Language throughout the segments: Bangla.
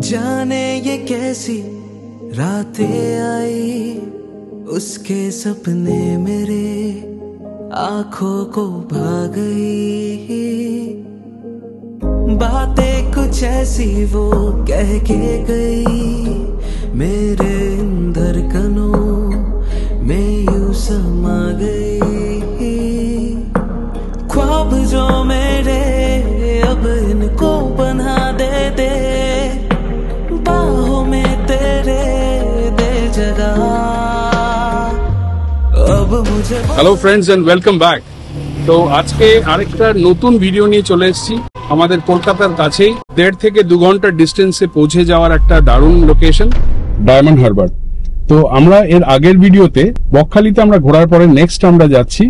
जाने ये कैसी रातें आई, उसके सपने मेरे आंखों को भा गई। बातें कुछ ऐसी वो कह के गई, मेरे धड़कनों में यूं समा गई। ख्वाब जो मेरे अब इनको बना दे बाहों में तेरे दे जगह अब मुझे। Hello friends and welcome back. तो आज के আরেকটা নতুন ভিডিও নিয়ে চলে এসেছি। আমাদের কলকাতার কাছেই 1.5 থেকে 2 ঘন্টার ডিস্টেন্সে পৌঁছে যাওয়ার একটা দারুণ লোকেশন ডায়মন্ড হারবার। তো আমরা এর আগের ভিডিওতে বকখালিতে আমরা ঘোরার পরে নেক্সট আমরা যাচ্ছি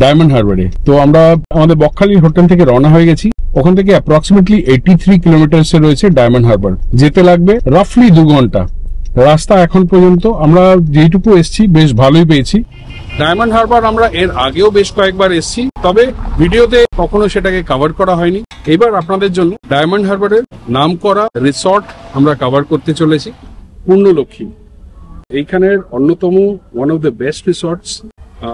ডায়মন্ড হারবারে। তো আমরা আমাদের বকখালির হোটেল থেকে রওনা হয়ে গেছি। ওখান থেকে অ্যাপ্রক্সিমেটলি 83 কিলোমিটারসে রয়েছে ডায়মন্ড হারবার। যেতে লাগবে রাফলি 2 ঘন্টা। রাস্তা এখন পর্যন্ত আমরা যেটুকু এসেছি বেশ ভালোই পেয়েছি। ডায়মন্ড হারবার আমরা এর আগেও বেশ কয়েকবার এসেছি, তবে ভিডিওতে কখনো সেটাকে কভার করা হয়নি। এবার আপনাদের জন্য ডায়মন্ড হারবারের নাম করা রিসর্ট আমরা কভার করতে চলেছি, পূর্ণলক্ষ্মী। এইখানের অন্যতম one of the best resorts.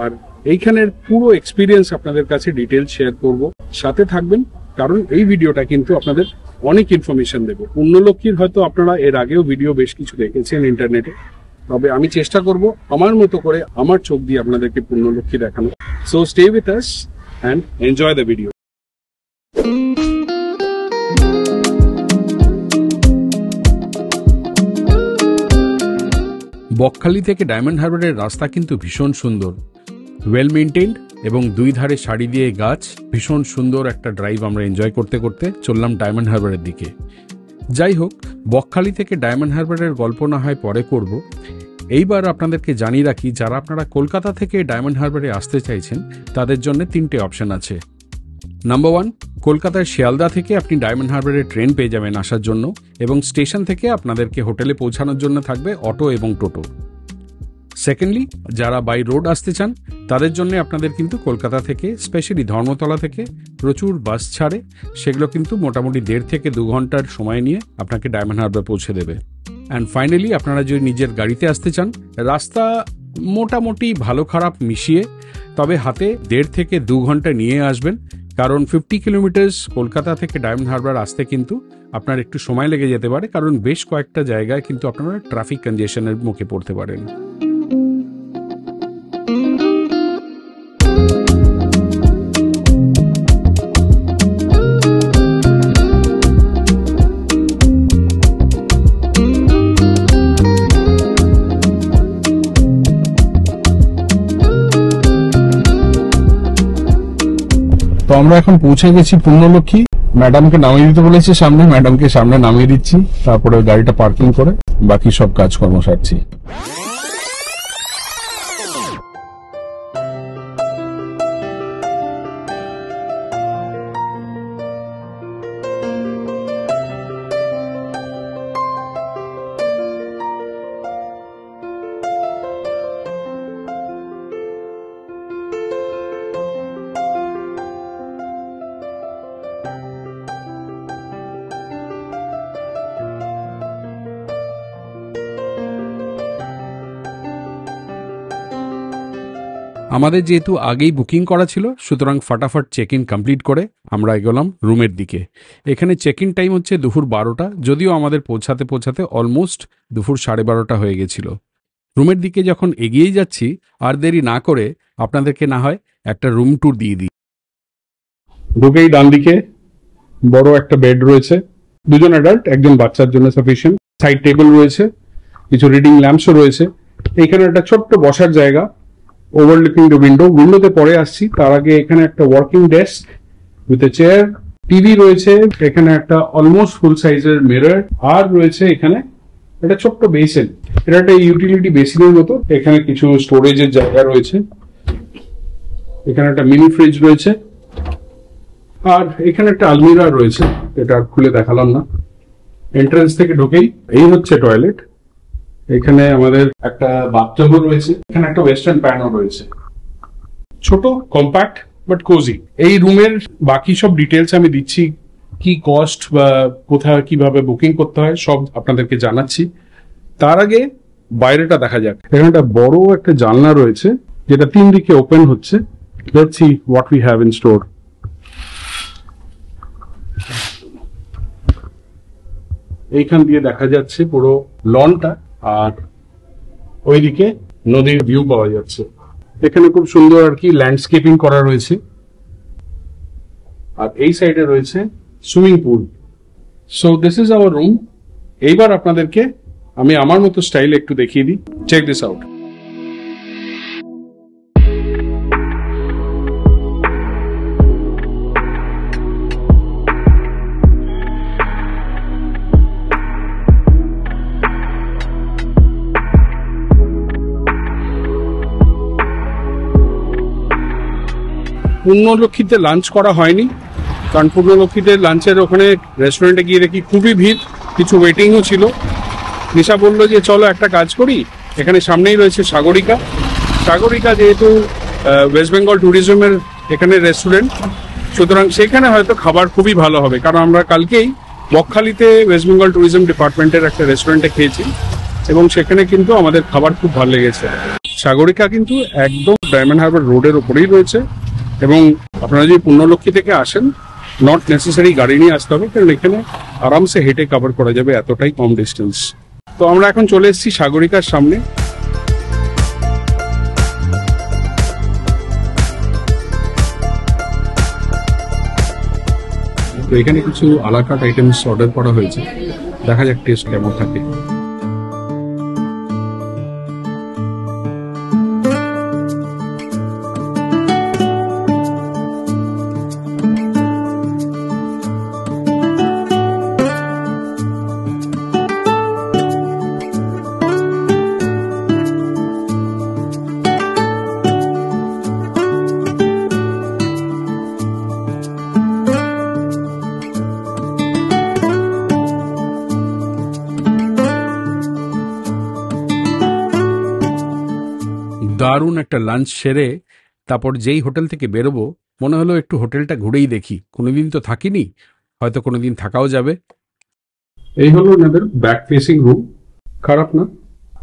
আর এইখানের পুরো এক্সপিরিয়েন্স আপনাদের কাছে ডিটেল শেয়ার করব, সাথে থাকবেন, কারণ এই ভিডিওটা কিন্তু আপনাদের অনেক ইনফরমেশন দেবে। পূর্ণলক্ষ্মীর হয়তো আপনারা এর আগেও ভিডিও বেশ কিছু দেখেছেন ইন্টারনেটে, তবে আমি চেষ্টা করব আমার মতো করে আমার চোখ দিয়ে আপনাদেরকে পূর্ণলক্ষ্মী দেখানো। So stay with us and enjoy the video. Bakkhali থেকে ডায়মন্ড হারবারের রাস্তা কিন্তু ভীষণ সুন্দর, ওয়েল মেইনটেইনড এবং দুই ধারে সারি দিয়ে গাছ। ভীষণ সুন্দর একটা ড্রাইভ আমরা এনজয় করতে করতে চললাম ডায়মন্ড হারবারের দিকে। যাই হোক, বকখালি থেকে ডায়মন্ড হারবারের গল্প না হয় পরে করব। এইবার আপনাদেরকে জানিয়ে রাখি, যারা আপনারা কলকাতা থেকে ডায়মন্ড হারবারে আসতে চাইছেন তাদের জন্য 3টে অপশন আছে। নাম্বার 1, কলকাতার শিয়ালদা থেকে আপনি ডায়মন্ড হারবারে ট্রেন পেয়ে যাবেন আসার জন্য, এবং স্টেশন থেকে আপনাদেরকে হোটেলে পৌঁছানোর জন্য থাকবে অটো এবং টোটো। সেকেন্ডলি, যারা বাই রোড আসতে চান তাদের জন্য আপনাদের কিন্তু কলকাতা থেকে স্পেশালি ধর্মতলা থেকে প্রচুর বাস ছাড়ে, সেগুলো কিন্তু মোটামুটি 1.5 থেকে 2 ঘন্টার সময় নিয়ে আপনাকে ডায়মন্ড হারবার পৌঁছে দেবে। অ্যান্ড ফাইনালি, আপনারা যদি নিজের গাড়িতে আসতে চান, রাস্তা মোটামুটি ভালো খারাপ মিশিয়ে, তবে হাতে 1.5 থেকে 2 ঘন্টা নিয়ে আসবেন, কারণ 50 কিলোমিটার কলকাতা থেকে ডায়মন্ড হারবার আসতে কিন্তু আপনার একটু সময় লেগে যেতে পারে, কারণ বেশ কয়েকটা জায়গায় কিন্তু আপনারা ট্রাফিক কনজেশনের মুখে পড়তে পারেন। তো আমরা এখন পৌঁছে গেছি পূর্ণলক্ষ্মী। ম্যাডামকে নামিয়ে দিতে বলেছি সামনে, ম্যাডামকে সামনে নামিয়ে দিচ্ছি, তারপরে গাড়িটা পার্কিং করে বাকি সব কাজকর্ম সারছি। আমাদের যেহেতু আগেই বুকিং করা ছিল, সুতরাং ফাটাফাট চেক ইন কমপ্লিট করে আমরা এগোলাম রুমের দিকে। এখানে চেক ইন টাইম হচ্ছে দুপুর 12টা, যদিও আমাদের পৌঁছাতে অলমোস্ট দুপুর 12:30 হয়ে গেছিল। রুমের দিকে যখন এগিয়েই যাচ্ছি, আর দেরি না করে আপনাদেরকে না হয় একটা রুম ট্যুর দিয়ে দিই। ঢুকেই ডান দিকে বড় একটা বেড রয়েছে, 2জন অ্যাডাল্ট, 1জন বাচ্চার জন্য সাফিসিয়েন্ট। সাইড টেবিল রয়েছে, কিছু রিডিং ল্যাম্পসও রয়েছে। এখানে একটা ছোট্ট বসার জায়গা, ওভারলুকিং দ্য উইন্ডোতে পরে আসছি। তার আগে এখানে একটা working desk with a chair, TV রয়েছে, এখানে একটা অলমোস্ট ফুল সাইজের মিরর, আর রয়েছে এখানে একটা ছোট্ট বেসিন। এটা একটা ইউটিলিটি বেসিনের মতো। এখানে কিছু স্টোরেজের জায়গা রয়েছে, এখানে একটা মিনি ফ্রিজ রয়েছে, আর এখানে একটা আলমিরা রয়েছে, এটা খুলে দেখালাম না। এন্ট্রান্স থেকে ঢুকেই এই হচ্ছে টয়লেট। এখানে আমাদের একটা বাথটাবও রয়েছে, এখানে একটা ওয়েস্টার্ন প্যানও রয়েছে। ছোট, কম্প্যাক্ট বাট কোজি। এই রুমের বাকি সব ডিটেলস আমি দিচ্ছি কি কস্ট বা কোথায় কিভাবে বুকিং করতে হয় সব আপনাদেরকে জানাচ্ছি। তার আগে বাইরেটা দেখা যাক। এখানে একটা বড় একটা জানলা রয়েছে যেটা 3 দিকে ওপেন হচ্ছে। Let's see what we have in store. এইখান দিয়ে দেখা যাচ্ছে পুরো লনটা, আর ওইদিকে নদীর ভিউ পাওয়া যাচ্ছে। এখানে খুব সুন্দর আর কি ল্যান্ডস্কেপিং করা রয়েছে, আর এই সাইডে রয়েছে swimming pool. So this is our room. এইবার আপনাদেরকে আমি আমার মতো স্টাইলে একটু দেখিয়ে দিই। Check this out. পূর্ণলক্ষীতে লাঞ্চ করা হয়নি, কারণ পূর্ণলক্ষীতে লাঞ্চের ওখানে রেস্টুরেন্টে গিয়ে দেখি খুবই ভিড়, কিছু ওয়েটিংও ছিল। নিশা বললো যে চলো একটা কাজ করি, এখানে সামনেই রয়েছে সাগরিকা। সাগরিকা যেহেতু ওয়েস্ট বেঙ্গল ট্যুরিজমের এখানে রেস্টুরেন্ট, সুতরাং সেখানে হয়তো খাবার খুবই ভালো হবে, কারণ আমরা কালকেই বকখালিতে ওয়েস্ট বেঙ্গল ট্যুরিজম ডিপার্টমেন্টের একটা রেস্টুরেন্টে খেয়েছি এবং সেখানে কিন্তু আমাদের খাবার খুব ভালো লেগেছে। সাগরিকা কিন্তু একদম ডায়মন্ড হারবার রোডের ওপরেই রয়েছে, এবং আপনারা যদি পূর্ণলক্ষী থেকে আসেন নট নেসেসারি গাড়ি নিয়ে আসতে হবে, কারণ এখানে আরামসে হেঁটে কভার করা যাবে, এতটাই কম ডিস্টেন্স। তো আমরা এখন চলে এসেছি সাগরিকার সামনে। তো এখানে কিছু আলাকাট আইটেমস অর্ডার করা হয়েছে, দেখা যাক টেস্ট কেমন থাকে। দারুণ একটা লাঞ্চ সেরে তারপর যেই হোটেল থেকে বেরোবো মনে হলো একটু হোটেলটা ঘুরেই দেখি, কোনোদিন তো থাকিনি, হয়তো কোনোদিন থাকাও যাবে। এই হলো ওনাদের ব্যাক ফেসিং রুম, খারাপ না।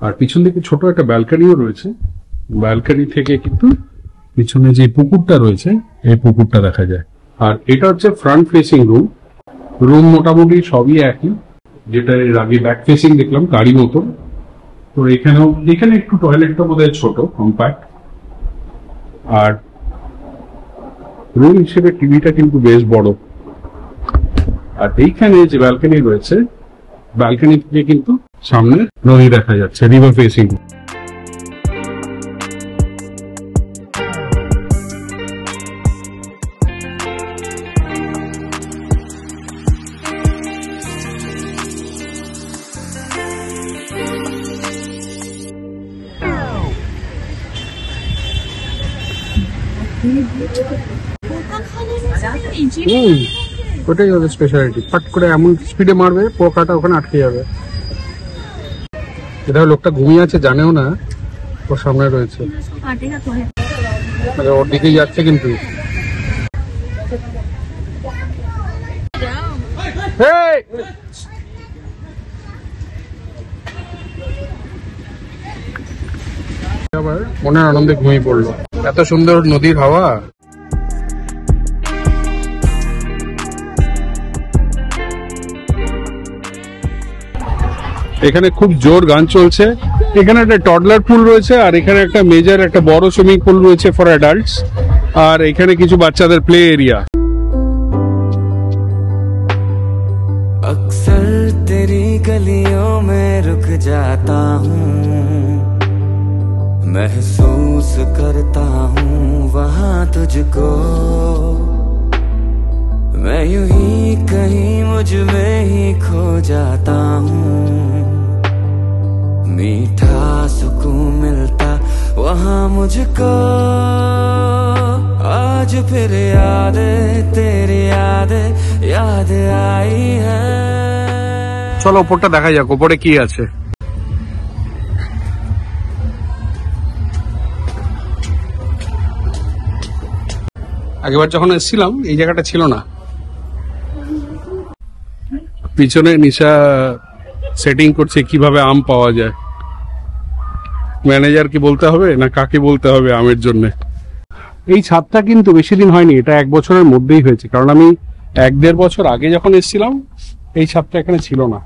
আর পিছন দিকে ছোট একটা ব্যালকনিও রয়েছে, ব্যালকনি থেকে কিন্তু পিছনে যে পুকুরটা রয়েছে এই পুকুরটা দেখা যায়। আর এটা হচ্ছে ফ্রন্ট ফেসিং রুম। রুম মোটামুটি সবই একই, যেটা এর আগে ব্যাক ফেসিং দেখলাম গাড়ি মতো। তো এখানে একটু টয়লেটটা বোধহয় ছোট, কম্প্যাক্ট। আর রুম হিসেবে টিভিটা কিন্তু বেশ বড়। আর এইখানে যে ব্যালকনি রয়েছে, ব্যালকনি থেকে কিন্তু সামনে নদী দেখা যাচ্ছে, রিভার ফেসিং। ওটাই ওদের স্পেশালিটি, ফাট করে এমন স্পিডে মারবে পোকাটা ওখানে আটকে যাবে। এটা লোকটা ঘুমিয়ে আছে, জানেও না ওর সামনে রয়েছে, ওর দিকেই যাচ্ছে। কিন্তু আবার মনের আনন্দে ঘুমিয়ে পড়লো। এত সুন্দর নদীর হাওয়া। এখানে খুব জোর গান চলছে। এখানে একটা টডলার পুল রয়েছে, আর এখানে একটা মেজর একটা বড় সুইমিং পুল রয়েছে ফর অ্যাডাল্টস, আর এখানে কিছু বাচ্চাদের প্লে এরিয়া। अक्सर तेरी गलियों में रुक जाता हूँ, महसूस करता हूँ वहाँ तुझको, मैं यूं ही कहीं मुझ में ही खो जाता हूँ, मीठा सुकून मिलता वहाँ मुझको, आज फिर तेरी याद आई है। চলো উপরটা দেখা যাক, উপরে কি আছে। আগেবার যখন এসেছিলাম এই জায়গাটা ছিল না, পিছনে নিশা সেটিং করছে কিভাবে আম পাওয়া যায়। ম্যানেজার কি বলতে হবে না কাকে বলতে হবে আমের জন্য? এই ছাদটা কিন্তু বেশি দিন হয়নি, এটা 1 বছরের মধ্যেই হয়েছে, কারণ আমি 1-1.5 বছর আগে যখন এসেছিলাম এই ছাদটা এখানে ছিল না।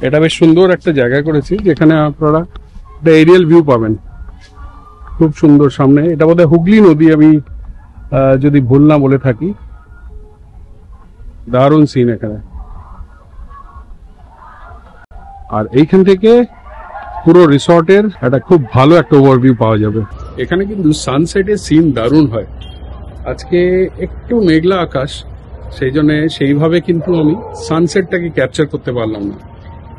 এটা বেশ সুন্দর একটা জায়গা করেছি যেখানে আপনারা একটা এরিয়াল ভিউ পাবেন, খুব সুন্দর। সামনে এটা বোধহয় হুগলি নদী, আমি যদি ভুল না বলে থাকি। দারুণ সিন এখানে। আর এইখান থেকে পুরো রিসর্টের একটা খুব ভালো একটা ওভারভিউ পাওয়া যাবে। এখানে কিন্তু সানসেটের সিন দারুণ হয়। আজকে একটু মেঘলা আকাশ, সেই জন্য সেইভাবে কিন্তু আমি সানসেটটাকে ক্যাপচার করতে পারলাম না।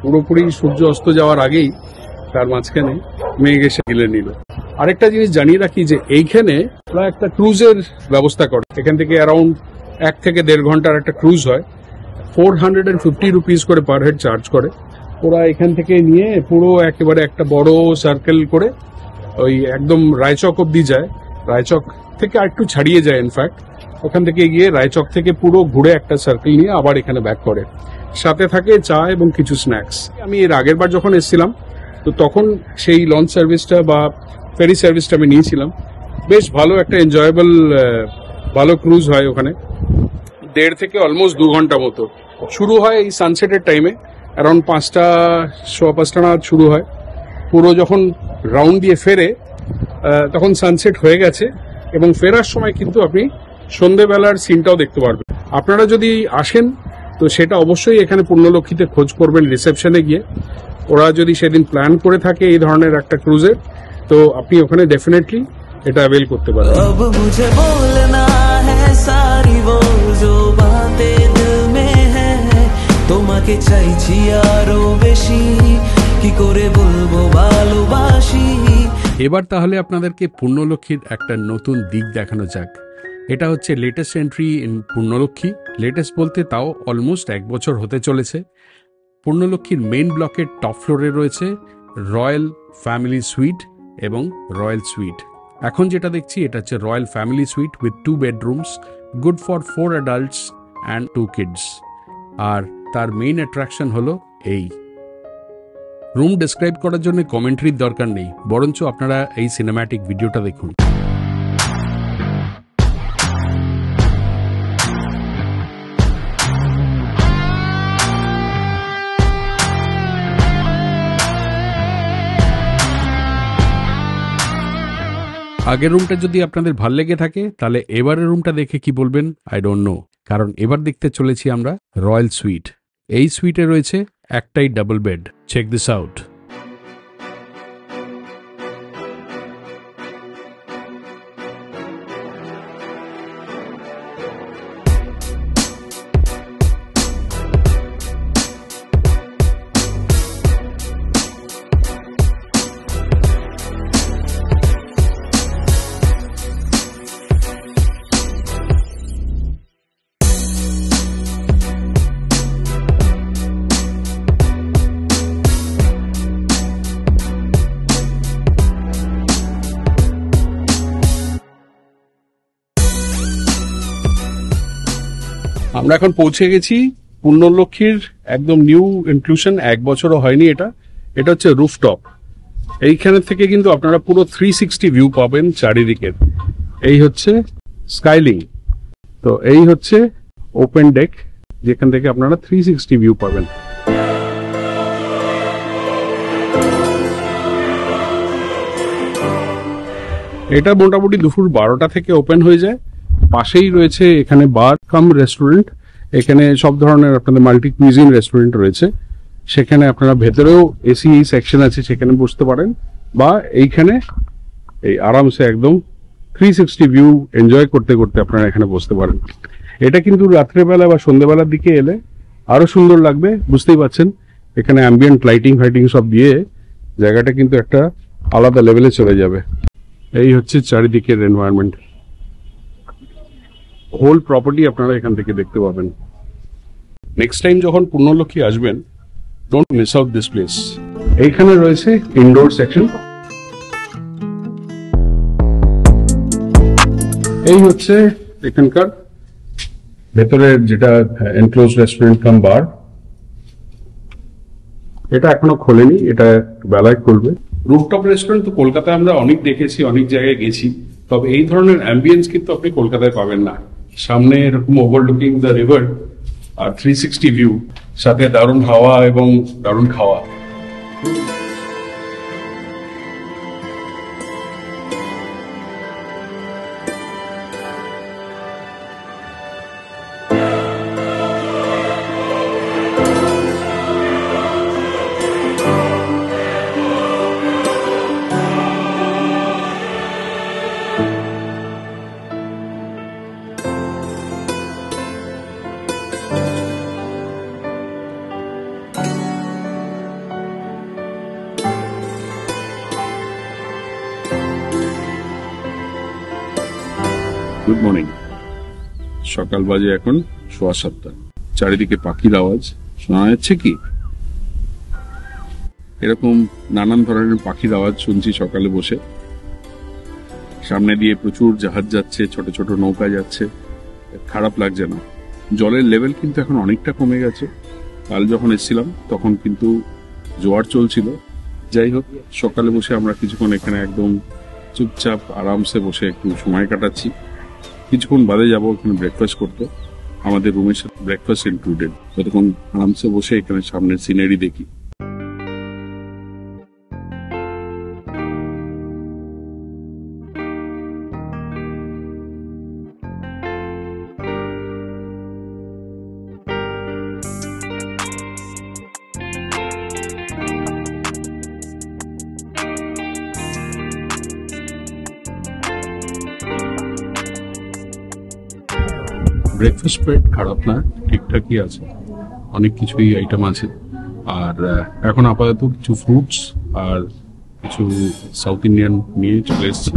পুরোপুরি সূর্য অস্ত যাওয়ার আগেই তার মাঝখানে মেঘ এসে গিলে নিল। আরেকটা জিনিস জানিয়ে রাখি যে এইখানে প্রায় একটা ক্রুজের ব্যবস্থা করে। এখান থেকে অ্যারাউন্ড 1 থেকে 1.5 ঘন্টার একটা ক্রুজ হয়। 450 রুপিস করে পার হেড চার্জ করে। ওরা এখান থেকে নিয়ে পুরো একেবারে একটা বড় সার্কেল করে ওই একদম রায়চক অব্দি যায়। রায়চক থেকে আর একটু ছাড়িয়ে যায় ইনফ্যাক্ট। ওখান থেকে গিয়ে রায়চক থেকে পুরো ঘুরে একটা সার্কেল নিয়ে আবার এখানে ব্যাক করে। সাথে থাকে চা এবং কিছু স্ন্যাক্স। আমি এর আগের বার যখন এসেছিলাম তো তখন সেই লঞ্চ সার্ভিসটা বা ফেরি সার্ভিসটা আমি নিয়েছিলাম। বেশ ভালো একটা এনজয়েবল ভালো ক্রুজ হয় ওখানে। 1.5 থেকে অলমোস্ট 2 ঘন্টা মতো। শুরু হয় এই সানসেটের টাইমে, অ্যারাউন্ড 5টা 5:15 নাগাদ শুরু হয়। পুরো যখন রাউন্ড দিয়ে ফেরে তখন সানসেট হয়ে গেছে, এবং ফেরার সময় কিন্তু আপনি সন্ধ্যেবেলার সিনটাও দেখতে পারবেন। আপনারা যদি আসেন তো সেটা অবশ্যই এখানে পূর্ণলক্ষ্মীতে খোঁজ করবেন রিসেপশনে গিয়ে। ওরা যদি সেদিন প্ল্যান করে থাকে এই ধরনের একটা ক্রুজের, তো আপনি ওখানে ডেফিনেটলি এটা অ্যাভেল করতে পারেন। अब मुझे बोलना है सारी वो जो बातें दिल में है, তোমাকে চাইছি আরো বেশি, কি করে বলবো ভালোবাসি। এবার তাহলে আপনাদেরকে পূর্ণলক্ষ্মীর একটা নতুন দিক দেখানো যাক। এটা হচ্ছে latest entry in Purnalakshmi. Latest বলতে তাও অলমোস্ট 1 বছর হতে চলেছে। পূর্ণলক্ষ্মীর মেইন ব্লকের টপ ফ্লোরে রয়েছে রয়্যাল ফ্যামিলি সুইট এবং রয়্যাল সুইট। এখন যেটা দেখছি এটা হচ্ছে royal family suite with 2 bedrooms, good for 4 adults and 2 kids. আর তার মেইন অ্যাট্রাকশন হলো এই রুম। ডেসক্রাইব করার জন্য কমেন্ট্রির দরকার নেই, বরঞ্চ আপনারা এই সিনেম্যাটিক ভিডিওটা দেখুন। আগের রুমটা যদি আপনাদের ভাল লেগে থাকে তাহলে এবারের রুমটা দেখে কি বলবেন আই ডোন্ট নো, কারণ এবার দেখতে চলেছি আমরা রয়্যাল সুইট। এই সুইটে রয়েছে একটাই double bed. Check this out. আমরা এখন পৌঁছে গেছি পূর্ণলক্ষ্মীর একদম নিউ ইনক্লুশন, 1 বছরও হয়নি এটা। এটা হচ্ছে রুফটপ। এইখানে থেকে কিন্তু আপনারা পুরো 360 ভিউ পাবেন চারিদিকের। এই হচ্ছে স্কাইলিং, তো এই হচ্ছে ওপেন ডেক যেখান থেকে আপনারা 360 ভিউ পাবেন। এটা মোটামুটি দুপুর 12টা থেকে ওপেন হয়ে যায়। পাশেই রয়েছে এখানে বার কাম রেস্টুরেন্ট। এখানে সব ধরনের আপনাদের মাল্টি কুইজিন রেস্টুরেন্ট রয়েছে। সেখানে আপনারা ভেতরেও এসি সেকশন আছে, সেখানে বসতে পারেন, বা এইখানে এই আরামসে একদম 360 ভিউ এনজয় করতে করতে আপনারা এখানে বসতে পারেন। এটা কিন্তু রাত্রেবেলা বা সন্ধ্যেবেলার দিকে এলে আরো সুন্দর লাগবে, বুঝতেই পারছেন। এখানে অ্যাম্বিয়েন্ট লাইটিং ফাইটিং সব দিয়ে জায়গাটা কিন্তু একটা আলাদা লেভেলে চলে যাবে। এই হচ্ছে চারিদিকের এনভায়রনমেন্ট। হোল প্রপার্টি আপনারা এখান থেকে দেখতে পাবেন। নেক্সট টাইম যখন পূর্ণলক্ষ্মী আসবেন, don't miss out this place. এইখানে রয়েছে ইনডোর সেকশন। এই হচ্ছে এখানকার ভেতরের যেটা এনক্লোজ রেস্টুরেন্ট কাম বার, এটা এখনো খোলেনি, এটা বেলায় খুলবে। রুফটপ রেস্টুরেন্ট তো কলকাতায় আমরা অনেক দেখেছি, অনেক জায়গায় গেছি, তবে এই ধরনের অ্যাম্বিয়েন্স কিন্তু আপনি কলকাতায় পাবেন না। সামনে এরকম ওভারলুকিং দ্য রিভার আর 360 ভিউ, সাথে দারুণ হাওয়া এবং দারুণ খাওয়া। Good morning. সকাল বাজে এখন 7:15। চারিদিকে পাখির আওয়াজ শোনা যাচ্ছে কি? এরকম নানান ধরনের পাখির আওয়াজ শুনছি সকালে বসে। সামনে দিয়ে প্রচুর জাহাজ যাচ্ছে, ছোট ছোট নৌকা যাচ্ছে, খারাপ লাগছে না। জলের লেভেল কিন্তু এখন অনেকটা কমে গেছে। কাল যখন এসেছিলাম তখন কিন্তু জোয়ার চলছিল। যাই হোক, সকালে বসে আমরা কিছুক্ষণ এখানে একদম চুপচাপ আরামসে বসে একটু সময় কাটাচ্ছি। কিছুক্ষণ বাদে যাবো এখানে ব্রেকফাস্ট করতে, আমাদের রুমের সাথে ব্রেকফাস্ট ইনক্লুডেড। ততক্ষণ আরামসে বসে এখানে সামনের সিনারি দেখি। ব্রেকফাস্ট প্লেট খারাপ না, ঠিকঠাকই আছে, অনেক কিছুই আইটেম আছে। আর এখন আপাতত কিছু ফ্রুটস আর কিছু সাউথ ইন্ডিয়ান নিয়ে চলে এসেছি।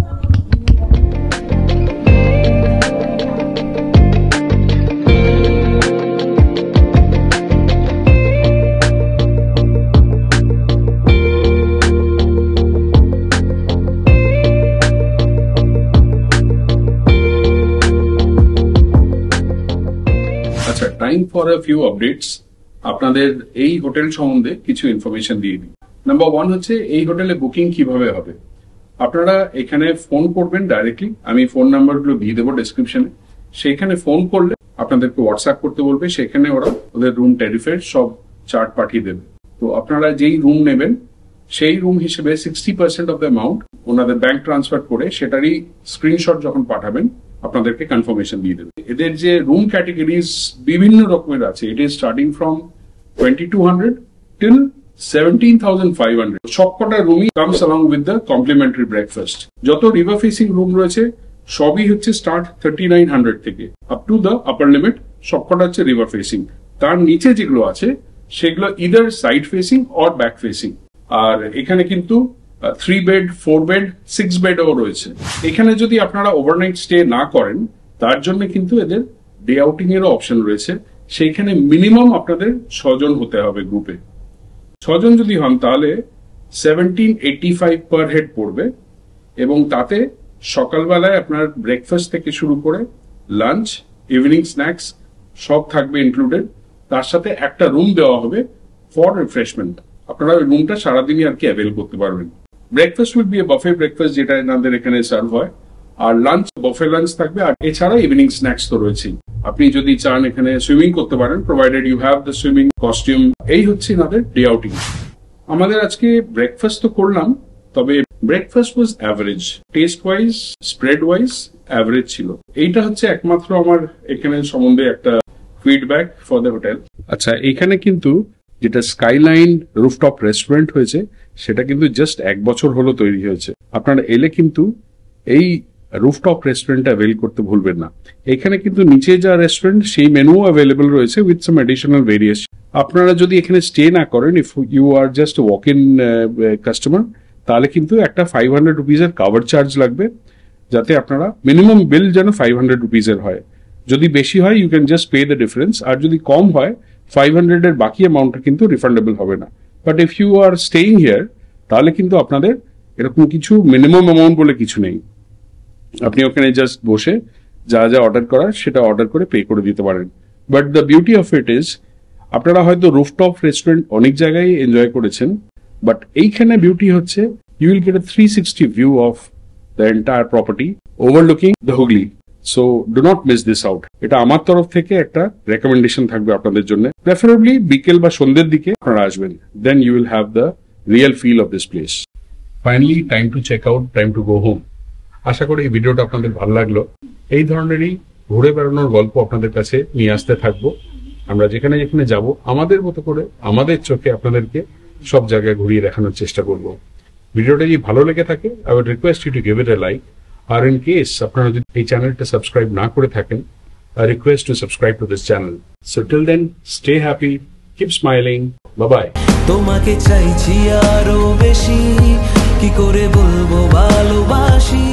আচ্ছা, time for a few updates. আপনাদের এই হোটেল সম্বন্ধে কিছু ইনফরমেশন দিয়ে দিই। নাম্বার 1 হচ্ছে এই হোটেলে বুকিং কিভাবে হবে। আপনারা এখানে ফোন করবেন ডাইরেক্টলি, আমি ফোন নাম্বারগুলো দিয়ে দেবো ডেসক্রিপশনে। সেইখানে ফোন করলে আপনাদেরকে হোয়াটসঅ্যাপ করতে বলবে, সেখানে ওরা ওদের রুম ট্যারিফের সব চার্ট পাঠিয়ে দেবে। তো আপনারা যেই রুম নেবেন সেই রুম হিসেবে 60% অফ দ্য অ্যামাউন্ট ওনাদের ব্যাংক ট্রান্সফার করে সেটারই স্ক্রিনশট যখন পাঠাবেন আপনাদেরকে কনফার্মেশন দিয়ে দেবে। এদের যে রুম ক্যাটেগরিজ বিভিন্ন রকমের আছে, it is starting from 2200 till 17,500। সবকটা রুমই comes along with the complimentary breakfast। যত রিভার ফেসিং রুম রয়েছে সবই হচ্ছে স্টার্ট 3900 থেকে up to the upper limit, সবকটা হচ্ছে রিভার ফেসিং। তার নিচে যেগুলো আছে সেগুলো either side facing or back facing. আর এখানে কিন্তু 3 বেড, 4 বেড, 6 বেডও রয়েছে। এখানে যদি আপনারা ওভারনাইট স্টে না করেন তার জন্য কিন্তু এদের ডে আউটিং এরও অপশন রয়েছে। সেইখানে মিনিমাম আপনাদের 6 জন হতে হবে গ্রুপে। 6 জন যদি হন তাহলে 1785 পার হেড পড়বে, এবং তাতে সকালবেলায় আপনার ব্রেকফাস্ট থেকে শুরু করে লাঞ্চ, ইভিনিং স্ন্যাক্স সব থাকবে ইনক্লুডেড। তার সাথে একটা রুম দেওয়া হবে ফর রিফ্রেশমেন্ট। আপনারা ওই রুমটা সারাদিনই আর কি অ্যাভেল করতে পারবেন। Breakfast will B A বাফে breakfast, যেটা এনাদের এখানে সার্ভ হয়। আর লাঞ্চ বাফে লাঞ্চ থাকবে। আর এছাড়া ইভিনিং স্ন্যাক্স তো রয়েছেই। আপনি যদি চান এখানে সুইমিং করতে পারেন, provided you have the swimming costume. এই হচ্ছে এনাদের ডে আউটিং। আমাদের আজকে ব্রেকফাস্ট তো করলাম, তবে breakfast was average, taste wise, spread wise average ছিল। এইটা হচ্ছে একমাত্র আমার এখানে সম্বন্ধে একটা ফিডব্যাক ফর দ্য হোটেল। আচ্ছা, এখানে কিন্তু যেটা স্কাইলাইন রুফটপ রেস্টুরেন্ট হয়েছে সেটা কিন্তু জাস্ট 1 বছর হলো তৈরি হয়েছে। আপনারা এলে কিন্তু এই রুফটপ রেস্টুরেন্ট অ্যাভেল করতে ভুলবেন না। এখানে কিন্তু নিচে যা রেস্টুরেন্ট সেই মেনু অ্যাভেলেবল রয়েছে উইথ সাম অ্যাডিশনাল ভেরিয়েশন। আপনারা যদি এখানে স্টে না করেন, if you are just walk in customer, তাহলে কিন্তু একটা 500 রুপিজের কাভার চার্জ লাগবে, যাতে আপনারা মিনিমাম বিল যেন 500 রুপিজের হয়। যদি বেশি হয় you can just pay the difference, আর যদি কম হয় 500 এর বাকি অ্যামাউন্টটা কিন্তু রিফান্ডেবল হবে না। But if you are staying here তাহলে কিন্তু আপনাদের এরকম কিছু মিনিমাম অ্যামাউন্ট বলে কিছু নেই। আপনি ওখানে জাস্ট বসে যা যা অর্ডার করার সেটা অর্ডার করে পে করে দিতে পারেন। But the beauty of it is, আপনারা হয়তো রুফটপ রেস্টুরেন্ট অনেক জায়গায় এনজয় করেছেন, বাট এইখানে বিউটি হচ্ছে you will get a 360 view of the entire property overlooking the Hooghly. So do not miss this out. এটা আমার তরফ থেকে একটা রেকমেন্ডেশন থাকবে আপনাদের জন্য। প্রেফারেবলি বিকেল বা সন্ধ্যের দিকে আপনারা আসবেন, then you will have the real feel of this place. Finally time to check out, time to go home. আশা করি এই ভিডিওটা আপনাদের ভালো লাগলো। এই ধরনেরই ঘুরে বেড়ানোর গল্প আপনাদের কাছে নিয়ে আসতে থাকবো। আমরা যেখানে যেখানে যাব আমাদের মতো করে আমাদের চোখে আপনাদেরকে সব জায়গায় ঘুরিয়ে দেখানোর চেষ্টা করব। ভিডিওটা যদি ভালো লেগে থাকে, I would request you to give it a like. আর ইন কেস আপনারা যদি এই চ্যানেলটা সাবস্ক্রাইব না করে থাকেন, I request to subscribe to this channel. So till then, stay happy, keep smiling, bye bye. তোমাকে চাইছি আরো বেশি, কি করে বলবো ভালোবাসি।